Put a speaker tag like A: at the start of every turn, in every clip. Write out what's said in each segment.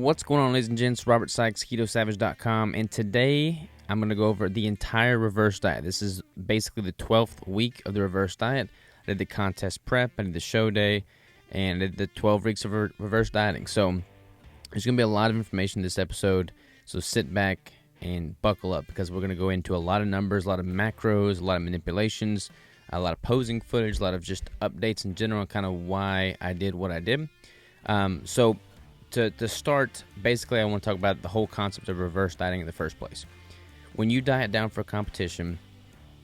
A: What's going on, ladies and gents? Robert Sykes, KetoSavage.com, and today I'm going to go over the entire reverse diet. This is basically the 12th week of the reverse diet. I did the contest prep, I did the show day, and I did the 12 weeks of reverse dieting. So there's going to be a lot of information in this episode, so sit back and buckle up because we're going to go into a lot of numbers, a lot of macros, a lot of manipulations, a lot of posing footage, a lot of just updates in general, kind of why I did what I did. To start, basically I want to talk about the whole concept of reverse dieting in the first place. When you diet down for a competition,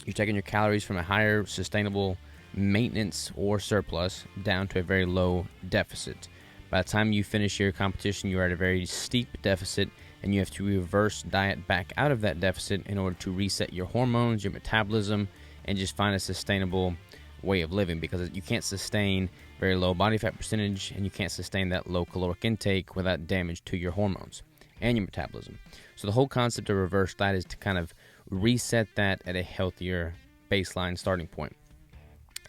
A: you're taking your calories from a higher sustainable maintenance or surplus down to a very low deficit. By the time you finish your competition, you are at a very steep deficit, and you have to reverse diet back out of that deficit in order to reset your hormones, your metabolism, and just find a sustainable way of living, because you can't sustain very low body fat percentage and you can't sustain that low caloric intake without damage to your hormones and your metabolism. So the whole concept of reverse diet is to kind of reset that at a healthier baseline starting point.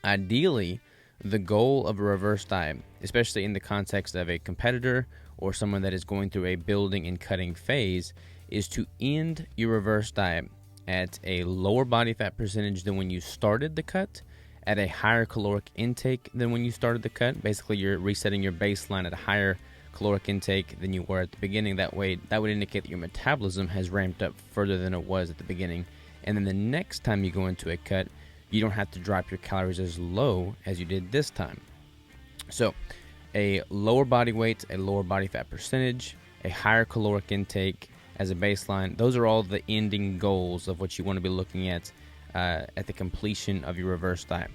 A: Ideally, the goal of a reverse diet, especially in the context of a competitor or someone that is going through a building and cutting phase, is to end your reverse diet at a lower body fat percentage than when you started the cut, at a higher caloric intake than when you started the cut. Basically, you're resetting your baseline at a higher caloric intake than you were at the beginning. That way, that would indicate that your metabolism has ramped up further than it was at the beginning. And then the next time you go into a cut, you don't have to drop your calories as low as you did this time. So, a lower body weight, a lower body fat percentage, a higher caloric intake as a baseline, those are all the ending goals of what you want to be looking at the completion of your reverse diet.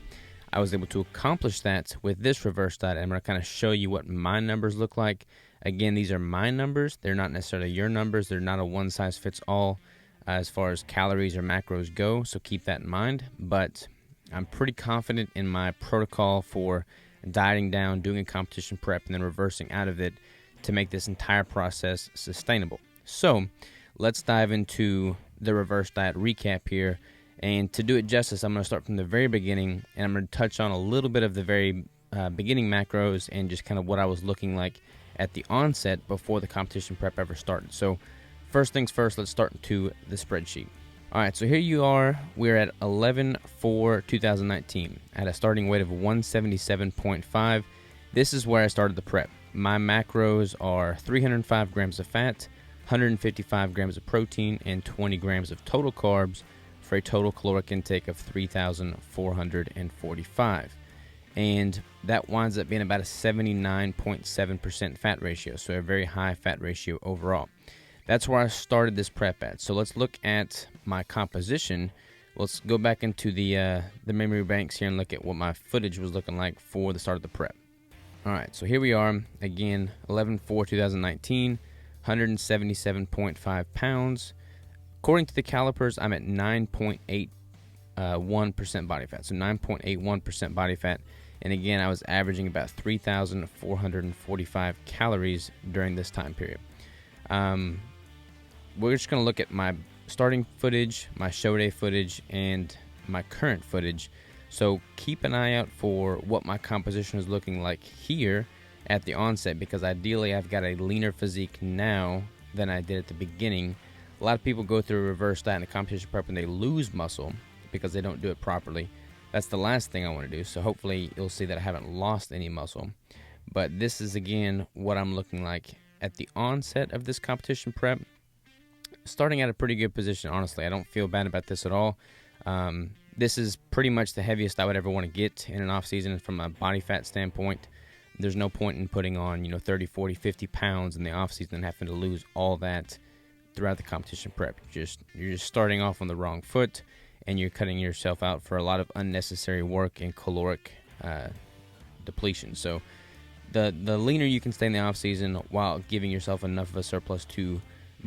A: I was able to accomplish that with this reverse diet. I'm going to kind of show you what my numbers look like. Again, these are my numbers. They're not necessarily your numbers. They're not a one-size-fits-all as far as calories or macros go, so keep that in mind. But I'm pretty confident in my protocol for dieting down, doing a competition prep, and then reversing out of it to make this entire process sustainable. So let's dive into the reverse diet recap here. And to do it justice, I'm going to start from the very beginning, and I'm going to touch on a little bit of the very beginning macros and just kind of what I was looking like at the onset before the competition prep ever started. So first things first, let's start into the spreadsheet. All right, so here you are. We're at 11/4/2019 at a starting weight of 177.5. This is where I started the prep. My macros are 305 grams of fat, 155 grams of protein, and 20 grams of total carbs, for a total caloric intake of 3,445. And that winds up being about a 79.7% fat ratio, so a very high fat ratio overall. That's where I started this prep at. So let's look at my composition. Let's go back into the memory banks here and look at what my footage was looking like for the start of the prep. All right, so here we are, again, 11/4/2019, 177.5 pounds. According to the calipers, I'm at 9.81% body fat, so 9.81% body fat. And again, I was averaging about 3,445 calories during this time period. We're just going to look at my starting footage, my show day footage, and my current footage. So keep an eye out for what my composition is looking like here at the onset, because ideally I've got a leaner physique now than I did at the beginning. A lot of people go through a reverse diet in the competition prep and they lose muscle because they don't do it properly. That's the last thing I want to do. So hopefully you'll see that I haven't lost any muscle. But this is, again, what I'm looking like at the onset of this competition prep. Starting at a pretty good position, honestly. I don't feel bad about this at all. This is pretty much the heaviest I would ever want to get in an off season from a body fat standpoint. There's no point in putting on 30, 40, 50 pounds in the off season and having to lose all that throughout the competition prep. You're just starting off on the wrong foot, and you're cutting yourself out for a lot of unnecessary work and caloric depletion. So the leaner you can stay in the off season while giving yourself enough of a surplus to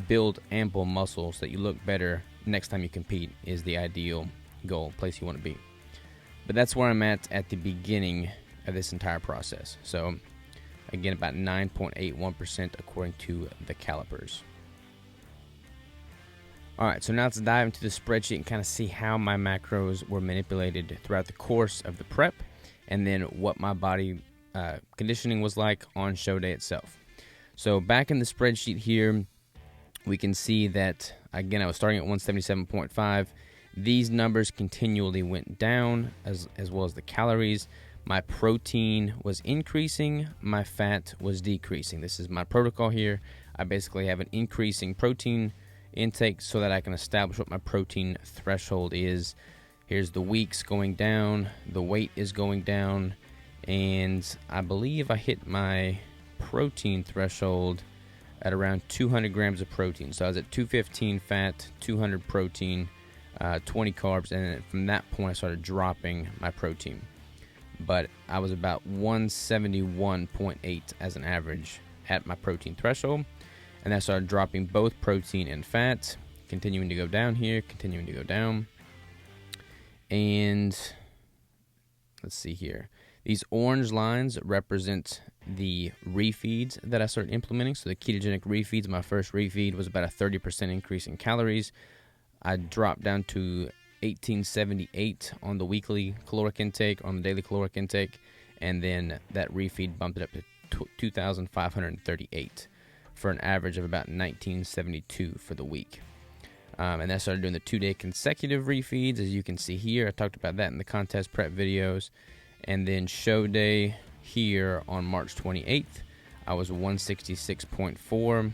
A: build ample muscle so that you look better next time you compete is the ideal goal, place you want to be. But that's where I'm at the beginning of this entire process. So again, about 9.81% according to the calipers. Alright, so now let's dive into the spreadsheet and kind of see how my macros were manipulated throughout the course of the prep, and then what my body conditioning was like on show day itself. So back in the spreadsheet here, we can see that, again, I was starting at 177.5. These numbers continually went down, as well as the calories. My protein was increasing, my fat was decreasing. This is my protocol here. I basically have an increasing protein intake so that I can establish what my protein threshold is. Here's the weeks going down, the weight is going down, and I believe I hit my protein threshold at around 200 grams of protein. So I was at 215 fat, 200 protein, 20 carbs, and then from that point I started dropping my protein. But I was about 171.8 as an average at my protein threshold, and I started dropping both protein and fat, continuing to go down here, continuing to go down. And let's see here. These orange lines represent the refeeds that I started implementing. So the ketogenic refeeds, my first refeed was about a 30% increase in calories. I dropped down to 1878 on the weekly caloric intake, on the daily caloric intake, and then that refeed bumped it up to 2,538 for an average of about 1972 for the week. And then I started doing the 2-day consecutive refeeds, as you can see here. I talked about that in the contest prep videos. And then show day here on March 28th, I was 166.4,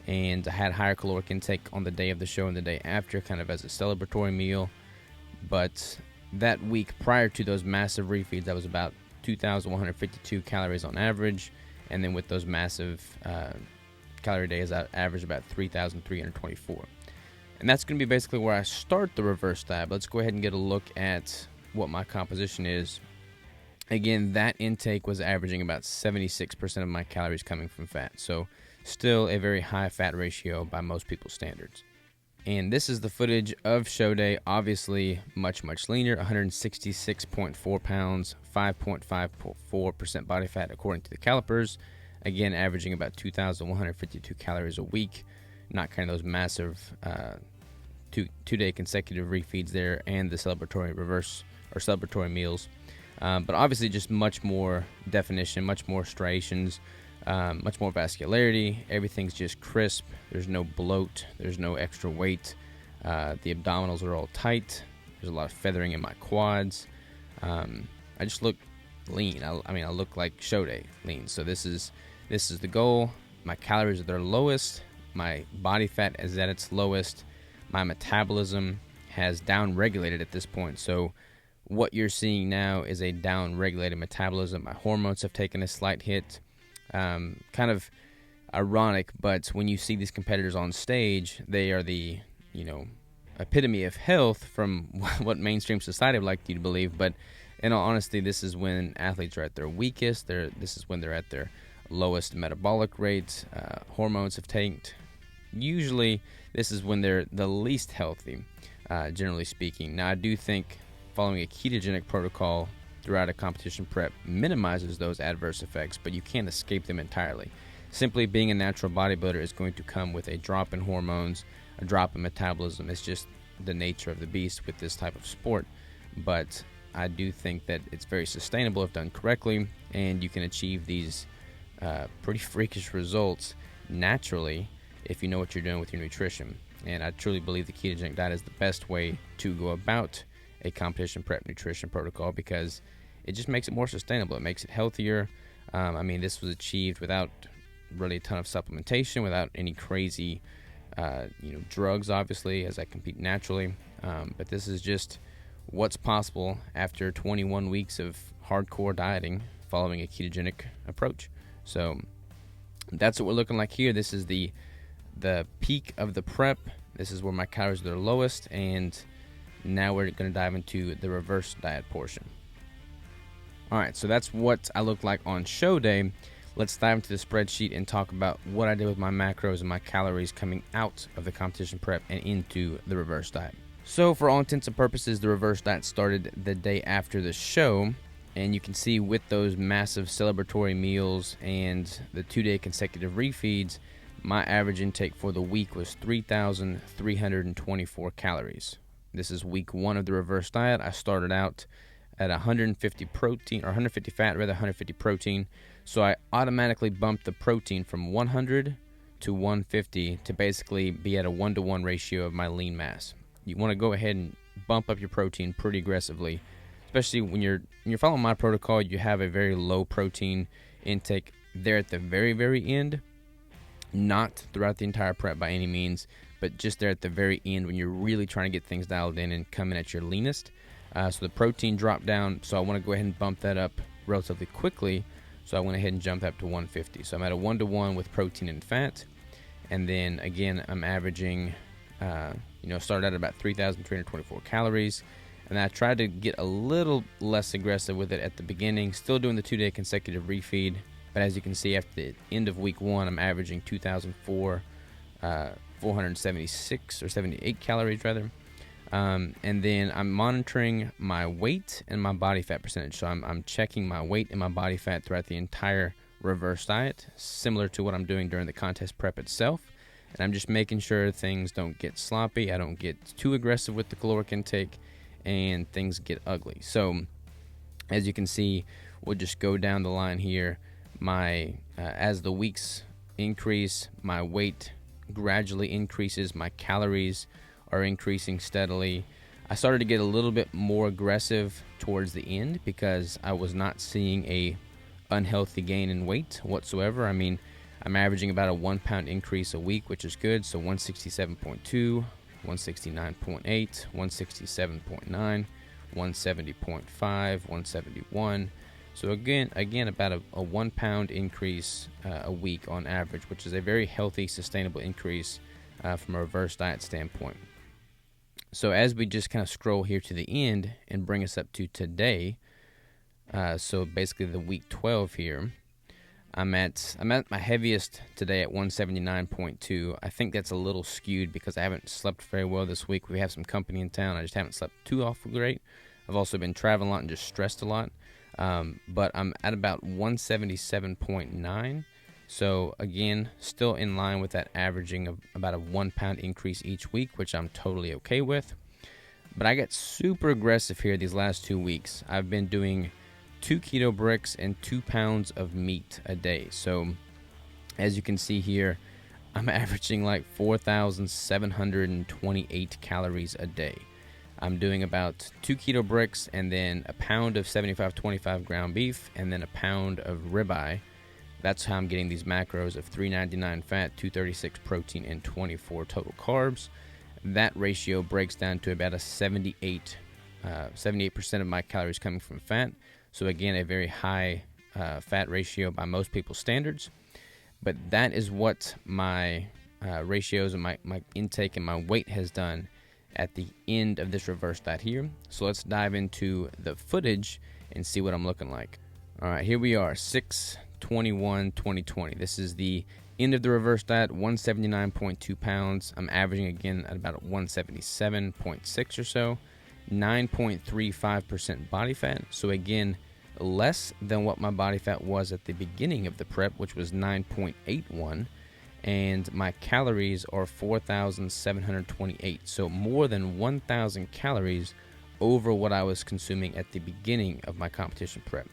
A: and I had higher caloric intake on the day of the show and the day after, kind of as a celebratory meal. But that week prior to those massive refeeds, I was about 2,152 calories on average, and then with those massive calorie days, I averaged about 3,324. And that's going to be basically where I start the reverse diet. Let's go ahead and get a look at what my composition is. Again, that intake was averaging about 76% of my calories coming from fat. So still a very high fat ratio by most people's standards. And this is the footage of show day. Obviously much, much leaner, 166.4 pounds, 5.54% body fat according to the calipers. Again, averaging about 2,152 calories a week. Not kind of those massive two-day consecutive refeeds there and the celebratory reverse or celebratory meals. But obviously just much more definition, much more striations, much more vascularity. Everything's just crisp. There's no bloat. There's no extra weight. The abdominals are all tight. There's a lot of feathering in my quads. I just look lean. I look like show day lean. So this is the goal. My calories are their lowest. My body fat is at its lowest. My metabolism has down-regulated at this point. So what you're seeing now is a down-regulated metabolism. My hormones have taken a slight hit. Kind of ironic, but when you see these competitors on stage, they are the, epitome of health from what mainstream society would like you to believe. But in all honesty, this is when athletes are at their weakest. This is when they're at their lowest metabolic rates. Hormones have tanked. Usually, this is when they're the least healthy, generally speaking. Now, I do think following a ketogenic protocol throughout a competition prep minimizes those adverse effects, but you can't escape them entirely. Simply being a natural bodybuilder is going to come with a drop in hormones, a drop in metabolism. It's just the nature of the beast with this type of sport. But I do think that it's very sustainable if done correctly, and you can achieve these pretty freakish results naturally if you know what you're doing with your nutrition. And I truly believe the ketogenic diet is the best way to go about a competition prep nutrition protocol because it just makes it more sustainable. It makes it healthier. This was achieved without really a ton of supplementation, without any crazy drugs, obviously, as I compete naturally. But this is just what's possible after 21 weeks of hardcore dieting following a ketogenic approach. So that's what we're looking like here. This is the peak of the prep. This is where my calories are their lowest, and now we're going to dive into the reverse diet portion. All right, so that's what I look like on show day. Let's dive into the spreadsheet and talk about what I did with my macros and my calories coming out of the competition prep and into the reverse diet. So for all intents and purposes, the reverse diet started the day after the show, and you can see with those massive celebratory meals and the 2-day consecutive refeeds, my average intake for the week was 3,324 calories. This is week 1 of the reverse diet. I started out at 150 protein, or 150 fat, rather 150 protein. So I automatically bumped the protein from 100 to 150 to basically be at a 1-to-1 ratio of my lean mass. You want to go ahead and bump up your protein pretty aggressively, especially when you're following my protocol. You have a very low protein intake there at the very, very end, not throughout the entire prep by any means, but just there at the very end when you're really trying to get things dialed in and come in at your leanest. So the protein dropped down, so I want to go ahead and bump that up relatively quickly. So I went ahead and jumped up to 150. So I'm at a 1-to-1 with protein and fat. And then again, I'm averaging, started at about 3,324 calories. And I tried to get a little less aggressive with it at the beginning, still doing the 2-day consecutive refeed. But as you can see, after the end of week 1, I'm averaging 2,476 or 78 calories rather. And then I'm monitoring my weight and my body fat percentage. So I'm checking my weight and my body fat throughout the entire reverse diet, similar to what I'm doing during the contest prep itself. And I'm just making sure things don't get sloppy, I don't get too aggressive with the caloric intake, and things get ugly. So as you can see, we'll just go down the line here. As the weeks increase, my weight gradually increases, my calories are increasing steadily. I started to get a little bit more aggressive towards the end because I was not seeing a unhealthy gain in weight whatsoever. I mean, I'm averaging about a 1 pound increase a week, which is good. So 167.2, 169.8, 167.9, 170.5, 171. So again, about a 1 pound increase a week on average, which is a very healthy, sustainable increase from a reverse diet standpoint. So as we just kind of scroll here to the end and bring us up to today, so basically the week 12 here, I'm at my heaviest today at 179.2. I think that's a little skewed because I haven't slept very well this week. We have some company in town. I just haven't slept too awful great. I've also been traveling a lot and just stressed a lot. But I'm at about 177.9. So again, still in line with that averaging of about a 1 pound increase each week, which I'm totally okay with. But I got super aggressive here these last 2 weeks. I've been doing 2 keto bricks and 2 pounds of meat a day. So as you can see here, I'm averaging like 4,728 calories a day. I'm doing about 2 keto bricks and then a pound of 75-25 ground beef and then a pound of ribeye. That's how I'm getting these macros of 399 fat, 236 protein, and 24 total carbs. That ratio breaks down to about a 78% of my calories coming from fat. So again, a very high fat ratio by most people's standards. But that is what my ratios and my intake and my weight has done at the end of this reverse diet here. So let's dive into the footage and see what I'm looking like. All right, here we are, 6/21/2020. This is the end of the reverse diet, 179.2 pounds. I'm averaging again at about 177.6 or so, 9.35% body fat. So again, less than what my body fat was at the beginning of the prep, which was 9.81. And my calories are 4,728. So more than 1,000 calories over what I was consuming at the beginning of my competition prep.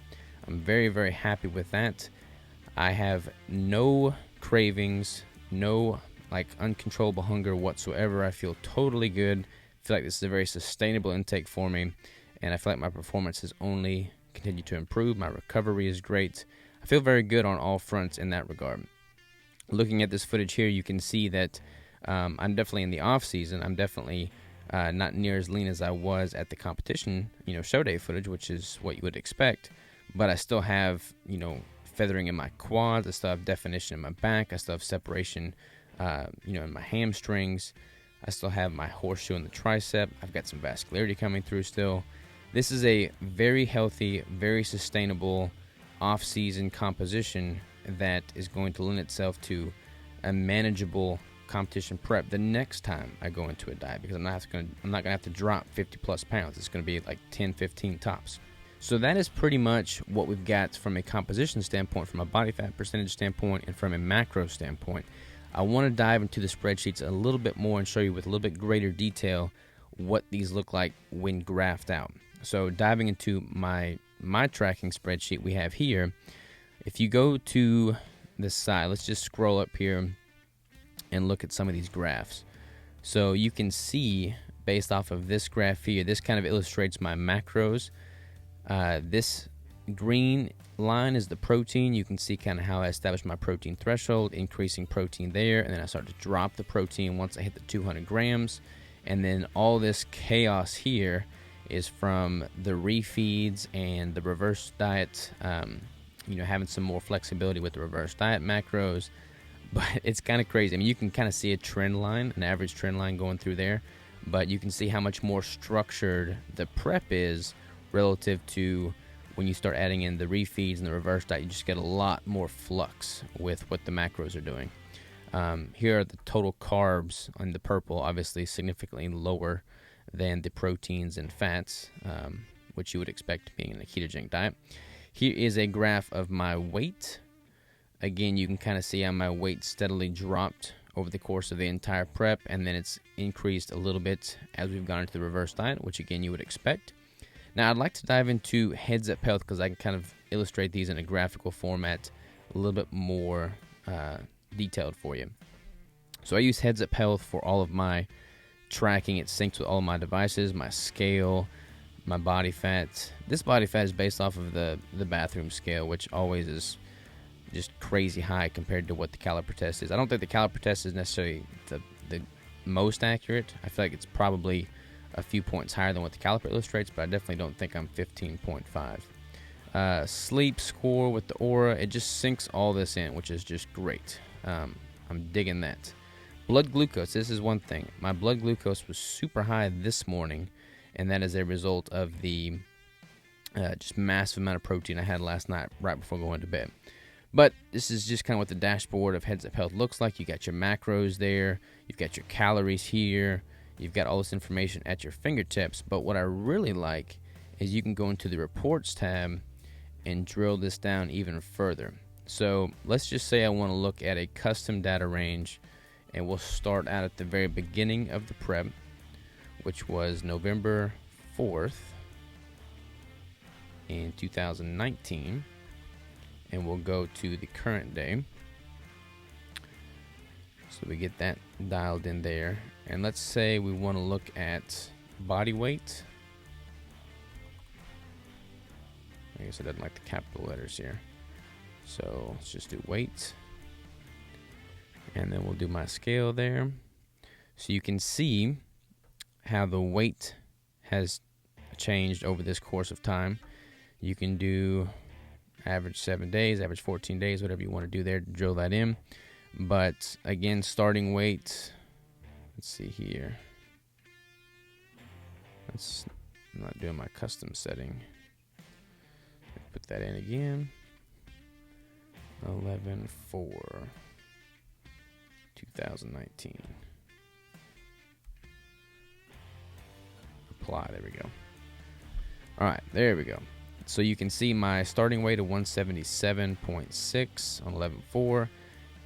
A: I'm very, very happy with that. I have no cravings, no uncontrollable hunger whatsoever. I feel totally good. I feel like this is a very sustainable intake for me, and I feel like my performance has only continued to improve. My recovery is great. I feel very good on all fronts in that regard. Looking at this footage here, you can see that I'm definitely in the off season. I'm definitely not near as lean as I was at the competition, show day footage, which is what you would expect. But I still have, feathering in my quads. I still have definition in my back. I still have separation, in my hamstrings. I still have my horseshoe in the tricep. I've got some vascularity coming through still. This is a very healthy, very sustainable off-season composition that is going to lend itself to a manageable competition prep the next time I go into a diet, because I'm not going to have to drop 50 plus pounds. It's going to be like 10, 15 tops. So that is pretty much what we've got from a composition standpoint, from a body fat percentage standpoint, and from a macro standpoint. I want to dive into the spreadsheets a little bit more and show you with a little bit greater detail what these look like when graphed out. So diving into my tracking spreadsheet we have here, If you go to the side, let's just scroll up here and look at some of these graphs. So you can see, based off of this graph here, this kind of illustrates my macros. This green line is the protein. You can see kind of how I established my protein threshold, increasing protein there, and then I start to drop the protein once I hit the 200 grams. And then all this chaos here is from the refeeds and the reverse diet, having some more flexibility with the reverse diet macros. But it's kind of crazy. I mean, you can kind of see a trend line, an average trend line going through there, but you can see how much more structured the prep is relative to when you start adding in the refeeds and the reverse diet. You just get a lot more flux with what the macros are doing. Here are the total carbs on the purple, obviously significantly lower than the proteins and fats, which you would expect being in a ketogenic diet. Here is a graph of my weight. Again, you can kind of see how my weight steadily dropped over the course of the entire prep, and then it's increased a little bit as we've gone into the reverse diet, which again you would expect. Now, I'd like to dive into heads up health because I can kind of illustrate these in a graphical format a little bit more detailed for you. So I use heads up health for all of my tracking. It syncs with all of my devices, my scale, my body fat. This body fat is based off of the bathroom scale, which always is just crazy high compared to what the caliper test is. I don't think the caliper test is necessarily the most accurate. I feel like it's probably a few points higher than what the caliper illustrates, but I definitely don't think I'm 15.5. Sleep score with the Aura, it just syncs all this in, which is just great. I'm digging that. Blood glucose, this is one thing. My blood glucose was super high this morning, and that is a result of the just massive amount of protein I had last night right before going to bed. But this is just kind of what the dashboard of Heads Up Health looks like. You got your macros there, you've got your calories here, you've got all this information at your fingertips. But what I really like is you can go into the reports tab and drill this down even further. So let's just say I want to look at a custom data range, and we'll start out at the very beginning of the prep, which was November 4th in 2019. And we'll go to the current day. So we get that dialed in there. And let's say we want to look at body weight. I guess it doesn't like the capital letters here. So let's just do weight. And then we'll do my scale there. So you can see how the weight has changed over this course of time. You can do average 7 days, average 14 days, whatever you want to do there to drill that in. But again, starting weight, let's see here. I'm not doing my custom setting. Put that in again. 11/4/2019. Apply, there we go. All right, there we go. So you can see my starting weight of 177.6 on 11/4,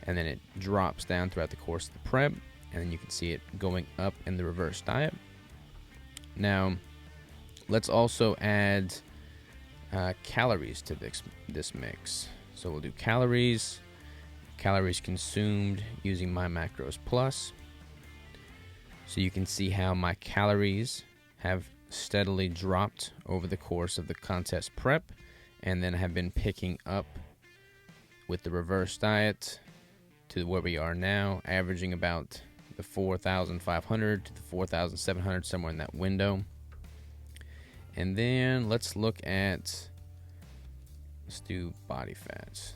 A: and then it drops down throughout the course of the prep, and then you can see it going up in the reverse diet. Now, let's also add calories to this mix. So we'll do calories consumed using my macros plus. So you can see how my calories have steadily dropped over the course of the contest prep, and then have been picking up with the reverse diet to where we are now, averaging about the 4,500 to the 4,700, somewhere in that window. And then let's do body fats.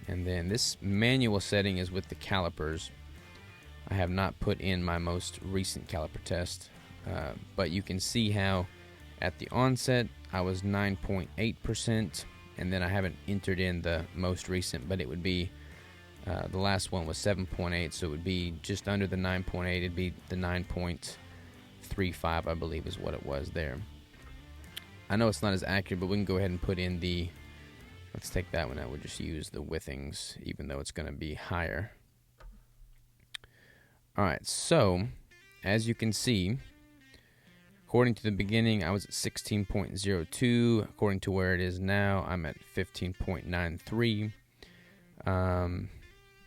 A: And then this manual setting is with the calipers. I have not put in my most recent caliper test, but you can see how at the onset I was 9.8%, and then I haven't entered in the most recent, but it would be the last one was 7.8, so it would be just under the 9.8. It'd be the 9.35, I believe, is what it was there. I know it's not as accurate, but we can go ahead and put in the, let's take that one out. We'll just use the withings, even though it's going to be higher. All right, so as you can see, of according to the beginning, I was at 16.02. According to where it is now, I'm at 15.93.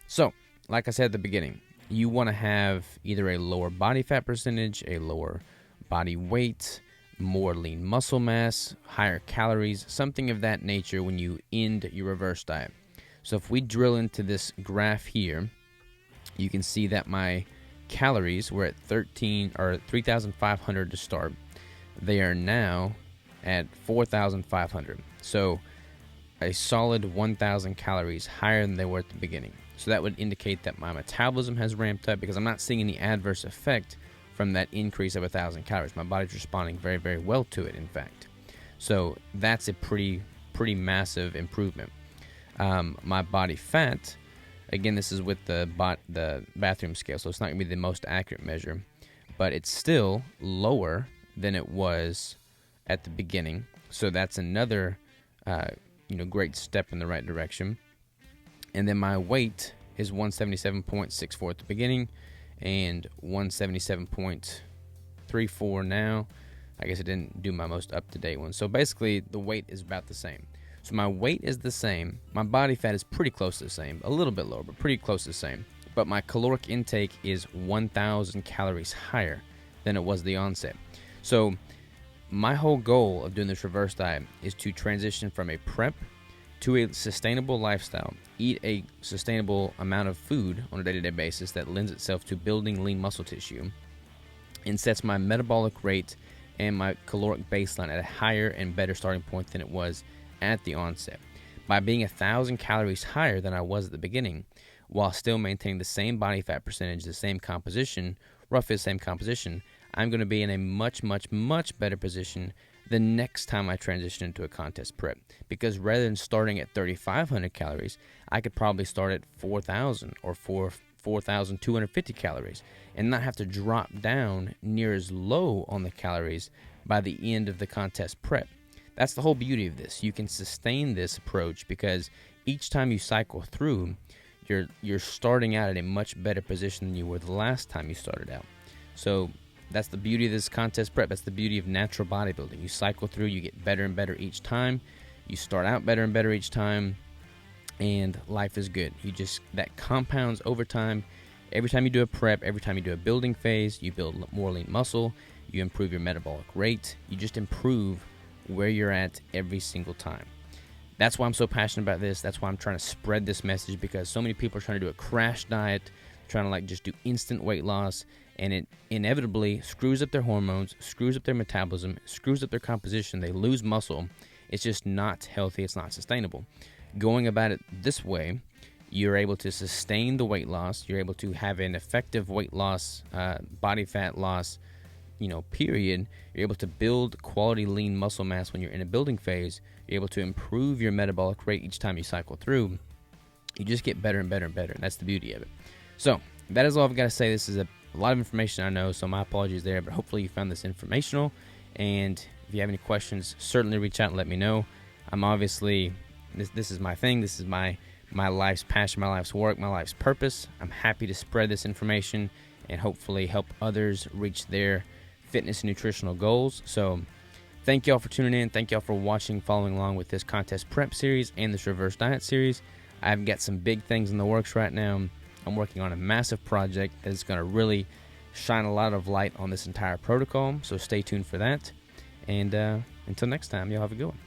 A: So, like I said at the beginning, you want to have either a lower body fat percentage, a lower body weight, more lean muscle mass, higher calories, something of that nature when you end your reverse diet. So if we drill into this graph here, you can see that my calories were at 3,500 to start. They are now at 4,500. So a solid 1,000 calories higher than they were at the beginning. So that would indicate that my metabolism has ramped up because I'm not seeing any adverse effect from that increase of 1,000 calories. My body's responding very, very well to it, in fact. So that's a pretty massive improvement. My body fat, again, this is with the bathroom scale, so it's not going to be the most accurate measure, but it's still lower than it was at the beginning. So that's another great step in the right direction. And then my weight is 177.64 at the beginning and 177.34 now. I guess I didn't do my most up-to-date one. So basically, the weight is about the same. So my weight is the same. My body fat is pretty close to the same. A little bit lower, but pretty close to the same. But my caloric intake is 1,000 calories higher than it was the onset. So my whole goal of doing this reverse diet is to transition from a prep to a sustainable lifestyle, eat a sustainable amount of food on a day-to-day basis that lends itself to building lean muscle tissue and sets my metabolic rate and my caloric baseline at a higher and better starting point than it was at the onset. By being 1,000 calories higher than I was at the beginning, while still maintaining the same body fat percentage, the same composition, roughly the same composition, I'm going to be in a much, much, much better position the next time I transition into a contest prep. Because rather than starting at 3,500 calories, I could probably start at 4,000 or 4,250 calories and not have to drop down near as low on the calories by the end of the contest prep. That's the whole beauty of this. You can sustain this approach because each time you cycle through, you're starting out at a much better position than you were the last time you started out. So that's the beauty of this contest prep. That's the beauty of natural bodybuilding. You cycle through, you get better and better each time. You start out better and better each time, and life is good. That compounds over time. Every time you do a prep, every time you do a building phase, you build more lean muscle, you improve your metabolic rate, you just improve where you're at every single time. That's why I'm so passionate about this. That's why I'm trying to spread this message, because so many people are trying to do a crash diet, trying to just do instant weight loss, and it inevitably screws up their hormones, screws up their metabolism, screws up their composition. They lose muscle. It's just not healthy. It's not sustainable. Going about it this way, you're able to sustain the weight loss. You're able to have an effective weight loss, body fat loss, period. You're able to build quality lean muscle mass when you're in a building phase. You're able to improve your metabolic rate each time you cycle through. You just get better and better and better. And that's the beauty of it. So that is all I've got to say. This is a lot of information, I know, so my apologies there, but hopefully you found this informational. And if you have any questions, certainly reach out and let me know. I'm obviously, this is my thing. This is my life's passion, my life's work, my life's purpose. I'm happy to spread this information and hopefully help others reach their fitness and nutritional goals. So thank y'all for tuning in. Thank y'all for watching, following along with this contest prep series and this reverse diet series. I've got some big things in the works right now. I'm working on a massive project that is going to really shine a lot of light on this entire protocol. So stay tuned for that. And until next time, y'all have a good one.